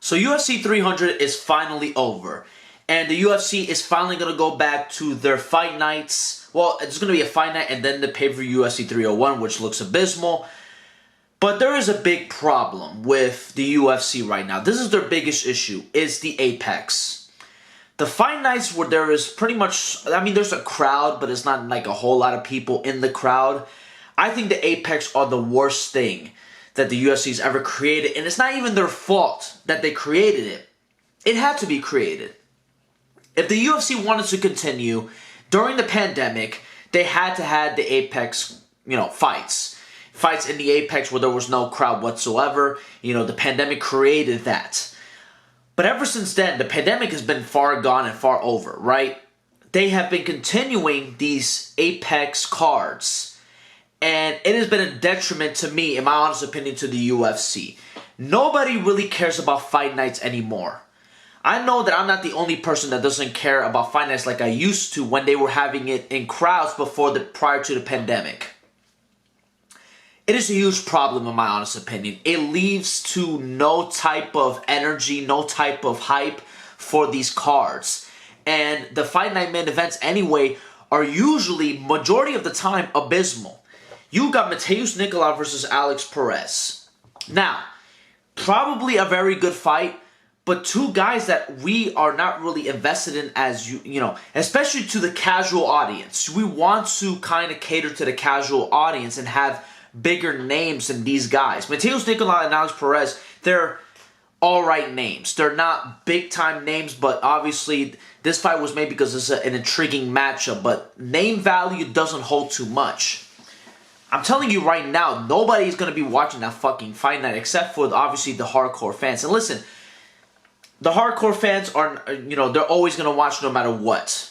So UFC 300 is finally over. And the UFC is finally going to go back to their fight nights. Well, it's going to be a fight night and then the pay-per-view UFC 301, which looks abysmal. But there is a big problem with the UFC right now. This is their biggest issue, is the Apex. The fight nights where there is pretty much, I mean, there's a crowd, but it's not like a whole lot of people in the crowd. I think the Apex are the worst thing that the UFC's ever created. And it's not even their fault that they created it. It had to be created. If the UFC wanted to continue during the pandemic, they had to have the Apex, fights. Fights in the Apex where there was no crowd whatsoever. The pandemic created that. But ever since then, the pandemic has been far gone and far over, right? They have been continuing these Apex cards. And it has been a detriment to me, in my honest opinion, to the UFC. Nobody really cares about fight nights anymore. I know that I'm not the only person that doesn't care about fight nights like I used to when they were having it in crowds prior to the pandemic. It is a huge problem in my honest opinion. It leads to no type of energy, no type of hype for these cards. And the fight night main events anyway are usually, majority of the time, abysmal. You got Mateus Nicolau versus Alex Perez. Now, probably a very good fight, but two guys that we are not really invested in as, especially to the casual audience. We want to kind of cater to the casual audience and have bigger names than these guys. Mateus Nicolau and Alex Perez, they're alright names. They're not big-time names, but obviously this fight was made because it's an intriguing matchup, but name value doesn't hold too much. I'm telling you right now, nobody's going to be watching that fucking fight night except for, obviously, the hardcore fans. And listen, the hardcore fans are, they're always going to watch no matter what.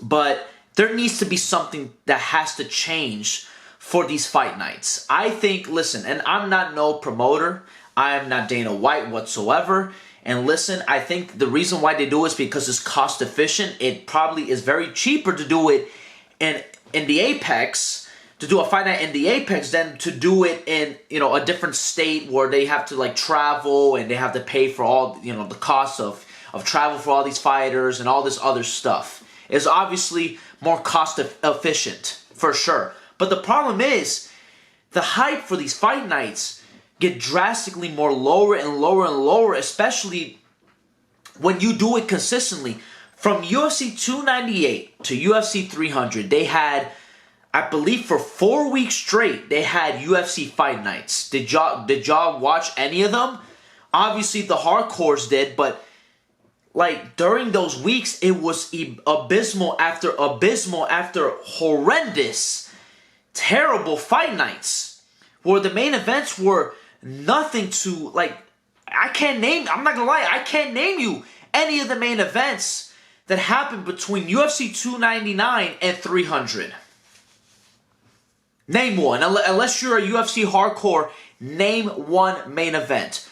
But there needs to be something that has to change for these fight nights. I think, listen, and I'm not no promoter. I am not Dana White whatsoever. And listen, I think the reason why they do it is because it's cost efficient. It probably is very cheaper to do it in the Apex, to do a fight night in the Apex than to do it in, a different state where they have to travel and they have to pay for all, the costs of travel for all these fighters and all this other stuff. It's obviously more cost efficient, for sure. But the problem is, the hype for these fight nights get drastically more lower and lower and lower, especially when you do it consistently. From UFC 298 to UFC 300, they had, I believe for 4 weeks straight, they had UFC fight nights. Did y'all watch any of them? Obviously, the hardcores did, but during those weeks, it was abysmal after horrendous, terrible fight nights, where the main events were nothing to, I'm not gonna lie, I can't name you any of the main events that happened between UFC 299 and 300. Name one. Unless you're a UFC hardcore, name one main event.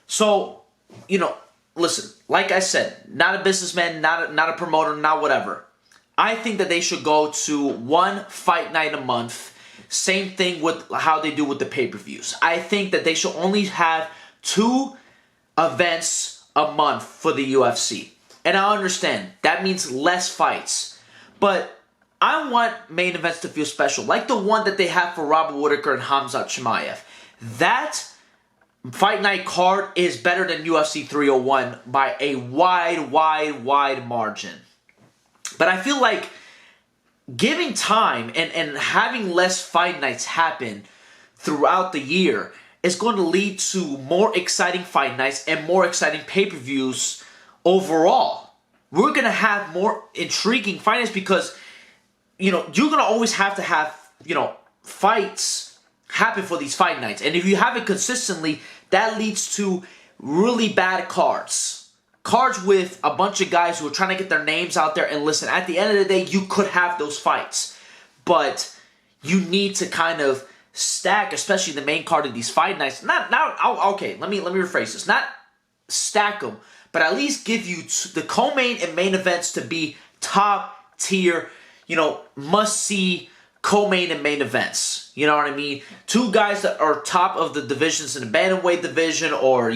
So, listen, like I said, not a businessman, not a promoter, not whatever. I think that they should go to one fight night a month. Same thing with how they do with the pay-per-views. I think that they should only have 2 events a month for the UFC. And I understand, that means less fights. But I want main events to feel special, like the one that they have for Robert Whittaker and Khamzat Chimaev. That fight night card is better than UFC 301 by a wide margin. But I feel like giving time and having less fight nights happen throughout the year is going to lead to more exciting fight nights and more exciting pay-per-views overall. We're going to have more intriguing fight nights because you're going to always have to have, fights happen for these fight nights. And if you have it consistently, that leads to really bad cards. Cards with a bunch of guys who are trying to get their names out there. And listen, at the end of the day, you could have those fights. But you need to kind of stack, especially the main card of these fight nights. Okay, let me rephrase this. Not stack them, but at least give you the co-main and main events to be top tier, must-see co-main and main events. You know what I mean? 2 guys that are top of the divisions in the bantamweight division or,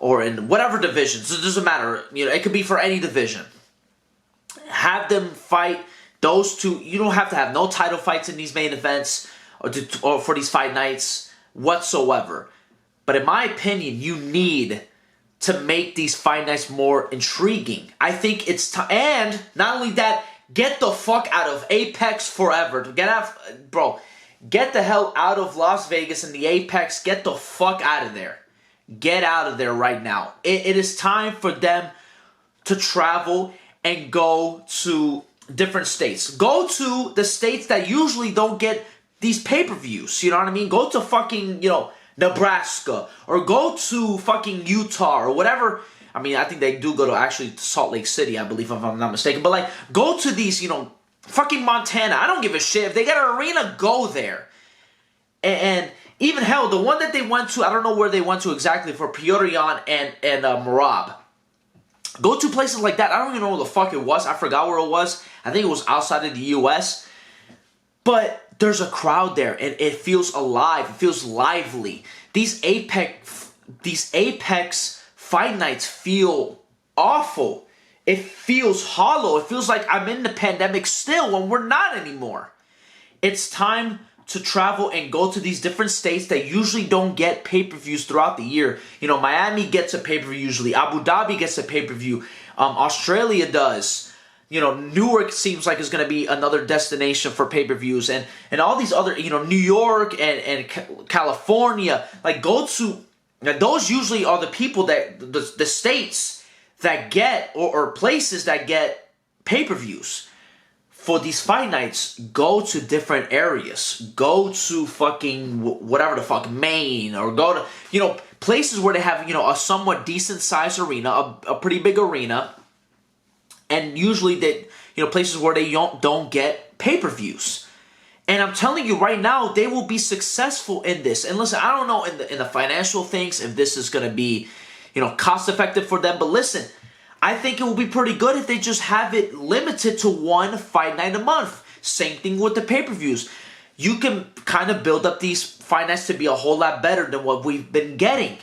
or in whatever divisions. It doesn't matter. It could be for any division. Have them fight those two. You don't have to have no title fights in these main events or for these fight nights whatsoever. But in my opinion, you need to make these fight nights more intriguing. I think it's time. And not only that, get the fuck out of Apex forever. Get the hell out of Las Vegas and the Apex. Get the fuck out of there. Get out of there right now. It is time for them to travel and go to different states. Go to the states that usually don't get these pay-per-views. You know what I mean? Go to fucking, Nebraska. Or go to fucking Utah or whatever. I mean, I think they do go to actually Salt Lake City, I believe, if I'm not mistaken. But, go to these, fucking Montana. I don't give a shit. If they got an arena, go there. And even hell, the one that they went to, I don't know where they went to exactly, for Petr Yan and Marab. Go to places like that. I don't even know where the fuck it was. I forgot where it was. I think it was outside of the U.S. But there's a crowd there, and it feels alive. It feels lively. These Apex fight nights feel awful. It feels hollow. It feels like I'm in the pandemic still when we're not anymore. It's time to travel and go to these different states that usually don't get pay-per-views throughout the year. Miami gets a pay-per-view usually. Abu Dhabi gets a pay-per-view. Australia does. Newark seems like it's going to be another destination for pay-per-views. And all these other, New York and California. Go to, those usually are the people that, the states that get, or places that get pay-per-views. For these fight nights, go to different areas. Go to fucking whatever the fuck, Maine, or go to, places where they have, a somewhat decent sized arena, a pretty big arena. And usually places where they don't get pay-per-views. And I'm telling you right now, they will be successful in this. And listen, I don't know in the financial things if this is going to be, cost effective for them. But listen, I think it will be pretty good if they just have it limited to one fight night a month. Same thing with the pay-per-views. You can kind of build up these fight nights to be a whole lot better than what we've been getting.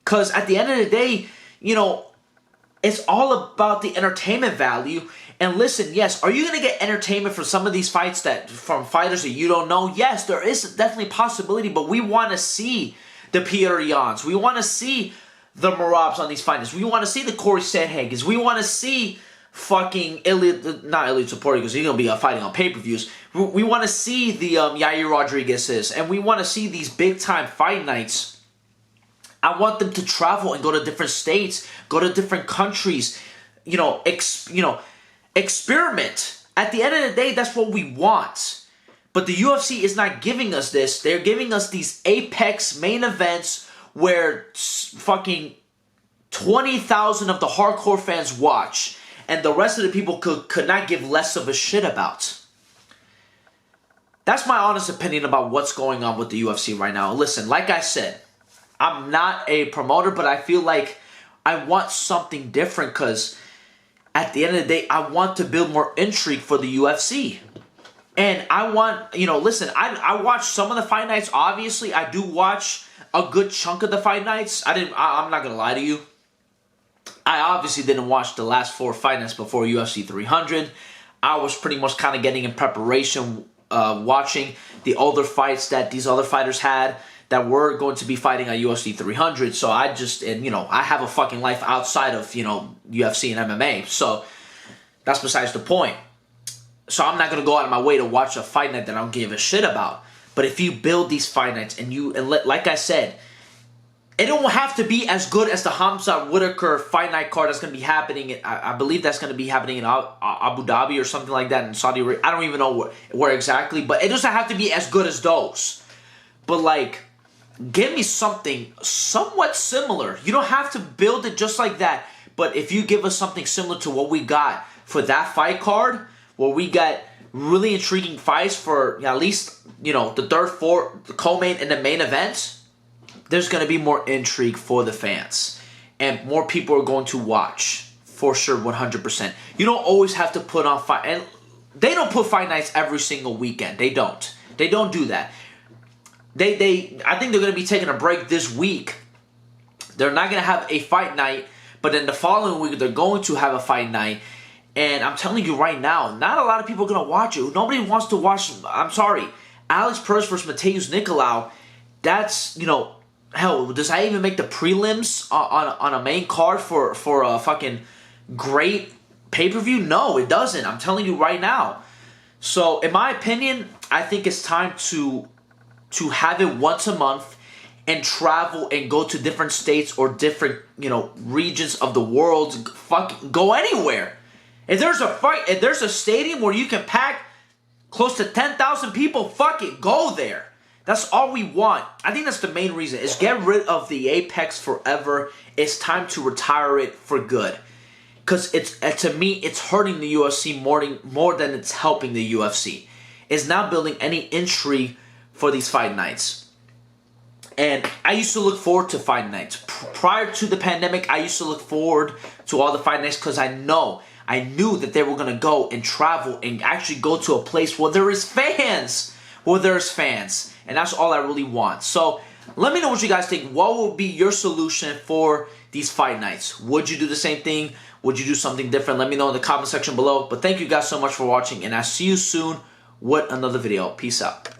Because at the end of the day, it's all about the entertainment value. And listen, yes, are you going to get entertainment from some of these fights from fighters that you don't know? Yes, there is definitely a possibility, but we want to see the Petr Yans. We want to see the Marabs on these fighters. We want to see the Corey Sandhagens. We want to see fucking not Elite Supporter, because he's going to be fighting on pay-per-views. We want to see the Yair Rodriguez's, and we want to see these big-time fight nights. I want them to travel and go to different states, go to different countries, experiment. At the end of the day, that's what we want. But the UFC is not giving us this. They're giving us these Apex main events where fucking 20,000 of the hardcore fans watch, and the rest of the people could not give less of a shit about. That's my honest opinion about what's going on with the UFC right now. Listen, like I said, I'm not a promoter, but I feel like I want something different, because at the end of the day, I want to build more intrigue for the UFC. And I want, listen, I watch some of the fight nights. Obviously, I do watch a good chunk of the fight nights. I'm not going to lie to you. I obviously didn't watch the last 4 fight nights before UFC 300. I was pretty much kind of getting in preparation, watching the older fights that these other fighters had that were going to be fighting at UFC 300. So I have a fucking life outside of, UFC and MMA. So that's besides the point. So I'm not going to go out of my way to watch a fight night that I don't give a shit about. But if you build these fight nights like I said, it don't have to be as good as the Hamza Whitaker fight night card that's going to be happening. I believe that's going to be happening in Abu Dhabi or something like that in Saudi Arabia. I don't even know where exactly, but it doesn't have to be as good as those. But give me something somewhat similar. You don't have to build it just like that. But if you give us something similar to what we got for that fight card, where we got really intriguing fights for at least, the third, fourth, the co-main, and the main event, there's going to be more intrigue for the fans. And more people are going to watch, for sure, 100%. You don't always have to put on fight. And they don't put fight nights every single weekend. They don't. They don't do that. I think they're going to be taking a break this week They're not going to have a fight night, but then the following week they're going to have a fight night. And I'm telling you right now, not a lot of people are going to watch it. Nobody wants to watch, I'm sorry, Alex Perez versus Mateus Nicolau. That's, hell, does that even make the prelims on a main card for a fucking great pay-per-view? No, it doesn't. I'm telling you right now. So, in my opinion, I think it's time to have it once a month and travel and go to different states or different, regions of the world. Fucking go anywhere. If there's a fight, if there's a stadium where you can pack close to 10,000 people, fuck it, go there. That's all we want. I think that's the main reason, is get rid of the Apex forever. It's time to retire it for good. Because to me, it's hurting the UFC more than it's helping the UFC. It's not building any intrigue for these fight nights. And I used to look forward to fight nights. Prior to the pandemic, I used to look forward to all the fight nights because I knew that they were going to go and travel and actually go to a place where there is fans. And that's all I really want. So let me know what you guys think. What would be your solution for these fight nights? Would you do the same thing? Would you do something different? Let me know in the comment section below. But thank you guys so much for watching, and I'll see you soon with another video. Peace out.